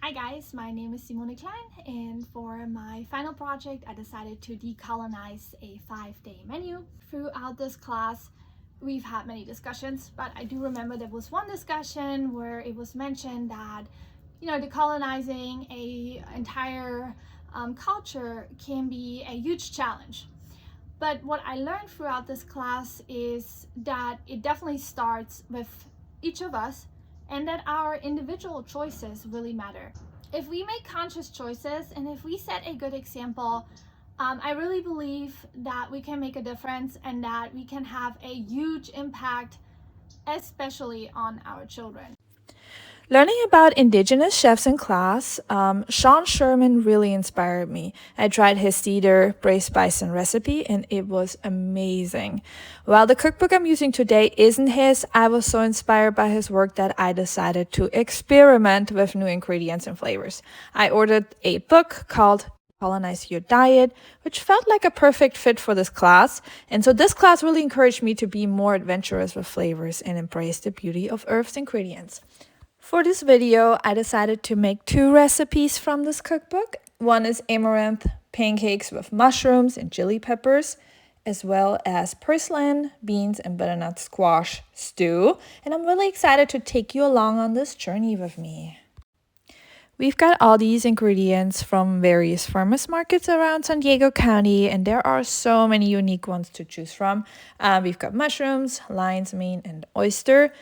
Hi guys, my name is Simone Klein, and for my final project I decided to decolonize a 5-day menu. Throughout this class we've had many discussions, but I do remember there was one discussion where it was mentioned that decolonizing a entire culture can be a huge challenge. But what I learned throughout this class is that it definitely starts with each of us and that our individual choices really matter. If we make conscious choices and if we set a good example, I really believe that we can make a difference and that we can have a huge impact, especially on our children. Learning about indigenous chefs in class, Sean Sherman really inspired me. I tried his cedar braised bison recipe and it was amazing. While the cookbook I'm using today isn't his, I was so inspired by his work that I decided to experiment with new ingredients and flavors. I ordered a book called Colonize Your Diet, which felt like a perfect fit for this class. And so this class really encouraged me to be more adventurous with flavors and embrace the beauty of Earth's ingredients. For this video, I decided to make two recipes from this cookbook. One is amaranth pancakes with mushrooms and chili peppers, as well as purslane, beans, and butternut squash stew. And I'm really excited to take you along on this journey with me. We've got all these ingredients from various farmers markets around San Diego County, and there are so many unique ones to choose from. We've got mushrooms, lion's mane, and oyster,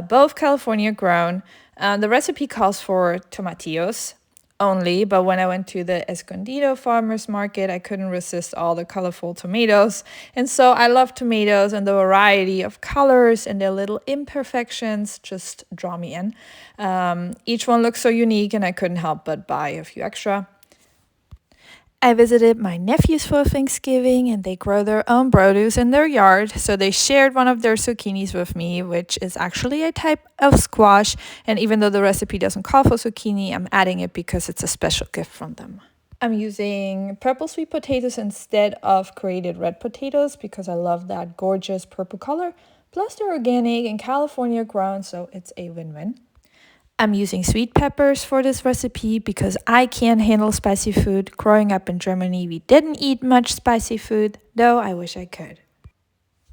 both California grown. The recipe calls for tomatillos only, but when I went to the Escondido farmers market, I couldn't resist all the colorful tomatoes. And so I love tomatoes, and the variety of colors and their little imperfections just draw me in. Each one looks so unique, and I couldn't help but buy a few extra. I visited my nephews for Thanksgiving and they grow their own produce in their yard, so they shared one of their zucchinis with me, which is actually a type of squash, and even though the recipe doesn't call for zucchini, I'm adding it because it's a special gift from them. I'm using purple sweet potatoes instead of grated red potatoes because I love that gorgeous purple color, plus they're organic and California grown, so it's a win-win. I'm using sweet peppers for this recipe because I can't handle spicy food. Growing up in Germany, we didn't eat much spicy food, though I wish I could.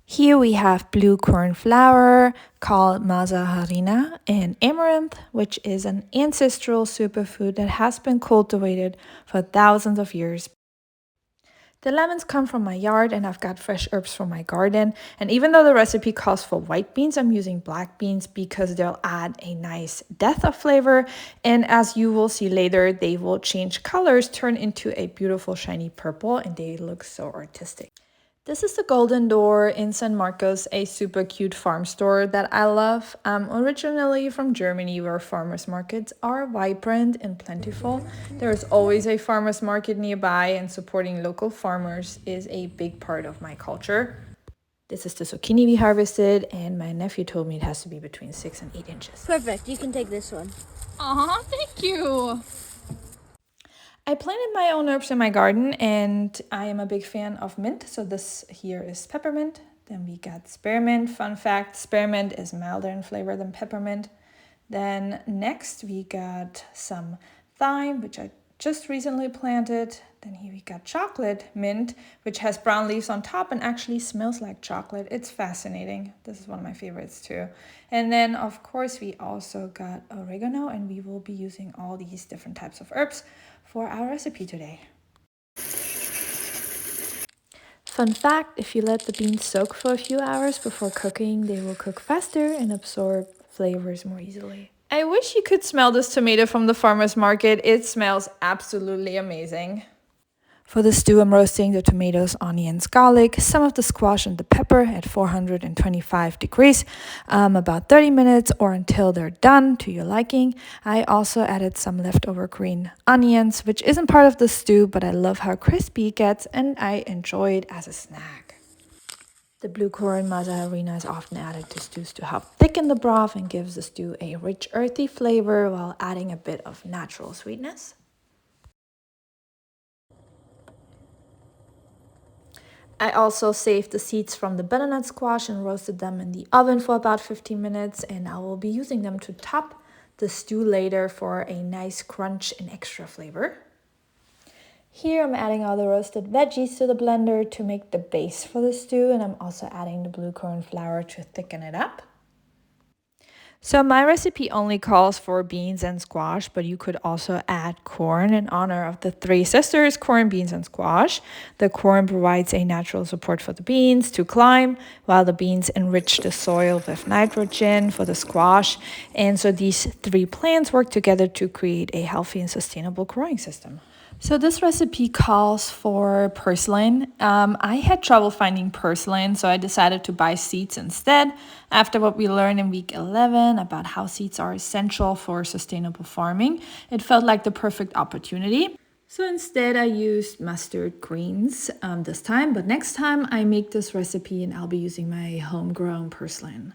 Here we have blue corn flour called masa harina and amaranth, which is an ancestral superfood that has been cultivated for thousands of years. The lemons come from my yard and I've got fresh herbs from my garden. And even though the recipe calls for white beans, I'm using black beans because they'll add a nice depth of flavor. And as you will see later, they will change colors, turn into a beautiful shiny purple, and they look so artistic. This is the Golden Door in San Marcos, a super cute farm store that I love. I'm originally from Germany, where farmers markets are vibrant and plentiful. There is always a farmers market nearby, and supporting local farmers is a big part of my culture. This is the zucchini we harvested, and my nephew told me it has to be between 6 and 8 inches. Perfect, you can take this one. Aw, thank you! I planted my own herbs in my garden and I am a big fan of mint. So this here is peppermint. Then we got spearmint. Fun fact, spearmint is milder in flavor than peppermint. Then next we got some thyme, which I just recently planted. Then here we got chocolate mint, which has brown leaves on top and actually smells like chocolate. It's fascinating. This is one of my favorites too. And then of course we also got oregano, and we will be using all these different types of herbs for our recipe today. Fun fact, if you let the beans soak for a few hours before cooking, they will cook faster and absorb flavors more easily. I wish you could smell this tomato from the farmer's market. It smells absolutely amazing. For the stew, I'm roasting the tomatoes, onions, garlic, some of the squash and the pepper at 425 degrees, about 30 minutes or until they're done to your liking. I also added some leftover green onions, which isn't part of the stew, but I love how crispy it gets and I enjoy it as a snack. The blue corn masa harina is often added to stews to help thicken the broth and gives the stew a rich, earthy flavor while adding a bit of natural sweetness. I also saved the seeds from the butternut squash and roasted them in the oven for about 15 minutes, and I will be using them to top the stew later for a nice crunch and extra flavor. Here I'm adding all the roasted veggies to the blender to make the base for the stew, and I'm also adding the blue corn flour to thicken it up. So my recipe only calls for beans and squash, but you could also add corn in honor of the three sisters, corn, beans, and squash. The corn provides a natural support for the beans to climb, while the beans enrich the soil with nitrogen for the squash. And so these three plants work together to create a healthy and sustainable growing system. So this recipe calls for purslane. I had trouble finding purslane, so I decided to buy seeds instead. After what we learned in week 11 about how seeds are essential for sustainable farming, it felt like the perfect opportunity. So instead I used mustard greens this time, but next time I make this recipe and I'll be using my homegrown purslane.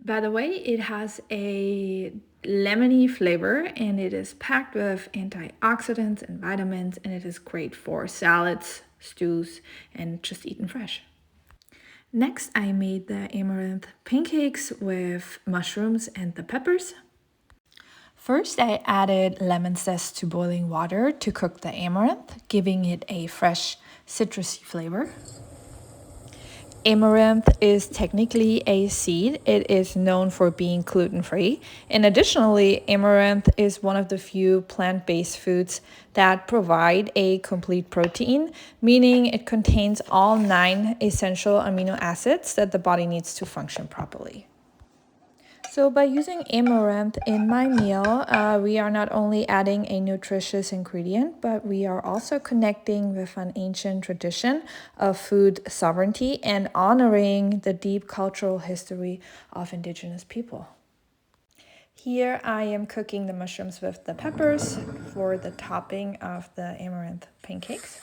By the way, it has a lemony flavor and it is packed with antioxidants and vitamins, and it is great for salads, stews, and just eaten fresh. Next, I made the amaranth pancakes with mushrooms and the peppers. First, I added lemon zest to boiling water to cook the amaranth, giving it a fresh citrusy flavor. Amaranth is technically a seed. It is known for being gluten-free. And additionally, amaranth is one of the few plant-based foods that provide a complete protein, meaning it contains all 9 essential amino acids that the body needs to function properly. So by using amaranth in my meal, we are not only adding a nutritious ingredient, but we are also connecting with an ancient tradition of food sovereignty and honoring the deep cultural history of indigenous people. Here I am cooking the mushrooms with the peppers for the topping of the amaranth pancakes.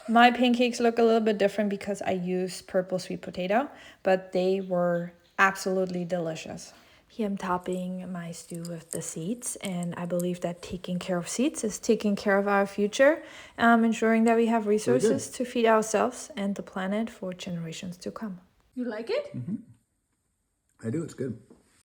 My pancakes look a little bit different because I used purple sweet potato, but they were absolutely delicious. Here I'm topping my stew with the seeds, and I believe that taking care of seeds is taking care of our future, ensuring that we have resources to feed ourselves and the planet for generations to come. You like it? I do, it's good.